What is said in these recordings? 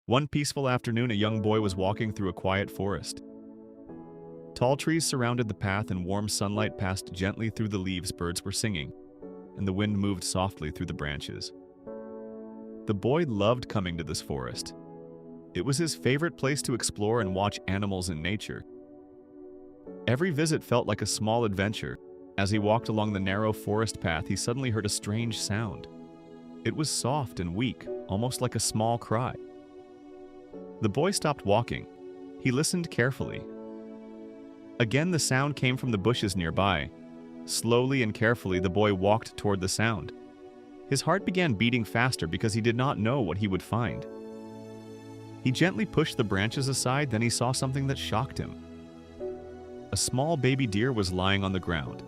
One peaceful afternoon, a young boy was walking through a quiet forest. Tall trees surrounded the path and warm sunlight passed gently through the leaves. Birds were singing, and the wind moved softly through the branches. The boy loved coming to this forest. It was his favorite place to explore and watch animals and nature. Every visit felt like a small adventure. As he walked along the narrow forest path, he suddenly heard a strange sound. It was soft and weak, almost like a small cry. The boy stopped walking. He listened carefully. Again, the sound came from the bushes nearby. Slowly and carefully, the boy walked toward the sound. His heart began beating faster because he did not know what he would find. He gently pushed the branches aside, then he saw something that shocked him. A small baby deer was lying on the ground.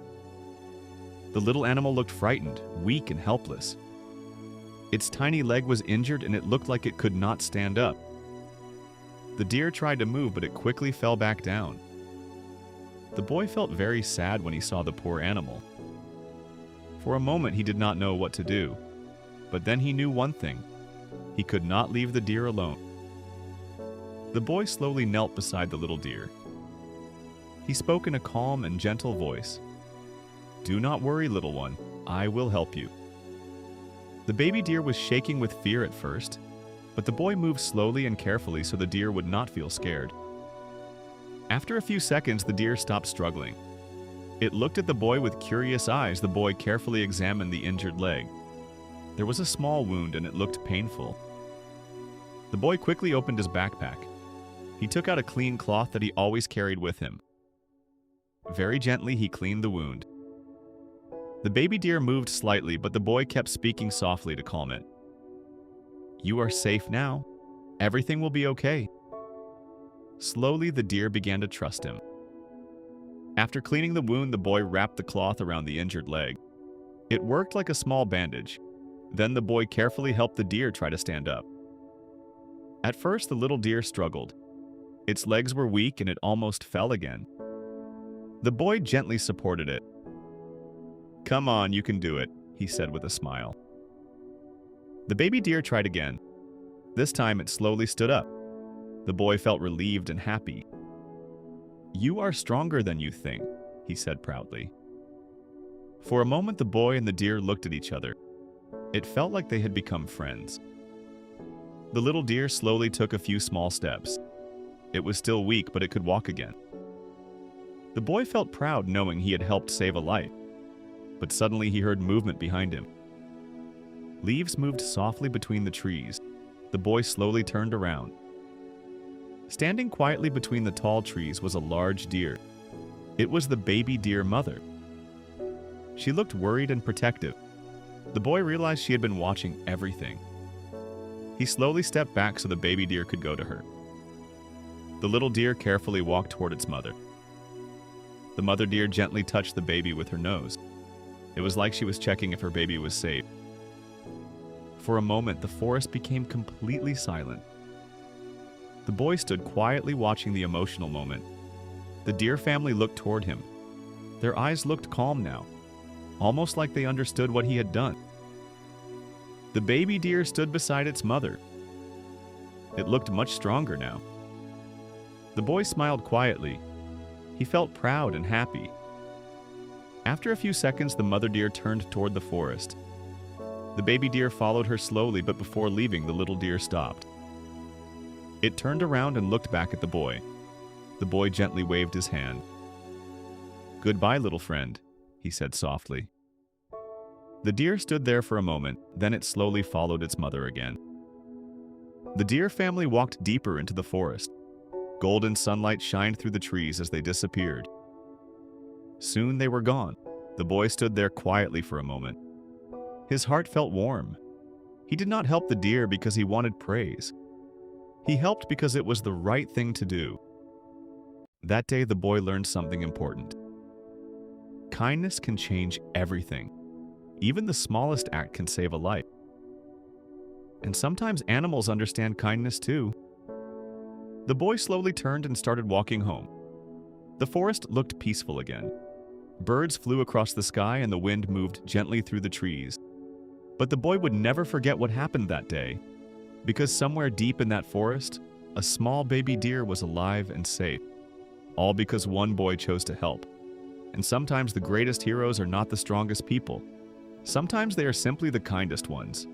The little animal looked frightened, weak and helpless. Its tiny leg was injured and it looked like it could not stand up. The deer tried to move, but it quickly fell back down. The boy felt very sad when he saw the poor animal. For a moment, he did not know what to do. But then he knew one thing. He could not leave the deer alone. The boy slowly knelt beside the little deer. He spoke in a calm and gentle voice. "Do not worry, little one. I will help you." The baby deer was shaking with fear at first, but the boy moved slowly and carefully so the deer would not feel scared. After a few seconds, the deer stopped struggling. It looked at the boy with curious eyes. The boy carefully examined the injured leg. There was a small wound and it looked painful. The boy quickly opened his backpack. He took out a clean cloth that he always carried with him. Very gently, he cleaned the wound. The baby deer moved slightly, but the boy kept speaking softly to calm it. "You are safe now. Everything will be okay." Slowly, the deer began to trust him. After cleaning the wound, the boy wrapped the cloth around the injured leg. It worked like a small bandage. Then the boy carefully helped the deer try to stand up. At first, the little deer struggled. Its legs were weak and it almost fell again. The boy gently supported it. "Come on, you can do it," he said with a smile. The baby deer tried again. This time, it slowly stood up. The boy felt relieved and happy. "You are stronger than you think," he said proudly. For a moment, the boy and the deer looked at each other. It felt like they had become friends. The little deer slowly took a few small steps. It was still weak, but it could walk again. The boy felt proud knowing he had helped save a life. But suddenly he heard movement behind him. Leaves moved softly between the trees. The boy slowly turned around. Standing quietly between the tall trees was a large deer. It was the baby deer mother. She looked worried and protective. The boy realized she had been watching everything. He slowly stepped back so the baby deer could go to her. The little deer carefully walked toward its mother. The mother deer gently touched the baby with her nose. It was like she was checking if her baby was safe. For a moment, the forest became completely silent. The boy stood quietly watching the emotional moment. The deer family looked toward him. Their eyes looked calm now, almost like they understood what he had done. The baby deer stood beside its mother. It looked much stronger now. The boy smiled quietly. He felt proud and happy. After a few seconds, the mother deer turned toward the forest. The baby deer followed her slowly, but before leaving, the little deer stopped. It turned around and looked back at the boy. The boy gently waved his hand. "Goodbye, little friend," he said softly. The deer stood there for a moment, then it slowly followed its mother again. The deer family walked deeper into the forest. Golden sunlight shined through the trees as they disappeared. Soon they were gone. The boy stood there quietly for a moment. His heart felt warm. He did not help the deer because he wanted praise. He helped because it was the right thing to do. That day, the boy learned something important. Kindness can change everything. Even the smallest act can save a life. And sometimes animals understand kindness too. The boy slowly turned and started walking home. The forest looked peaceful again. Birds flew across the sky and the wind moved gently through the trees. But the boy would never forget what happened that day. Because somewhere deep in that forest, a small baby deer was alive and safe. All because one boy chose to help. And sometimes the greatest heroes are not the strongest people. Sometimes they are simply the kindest ones.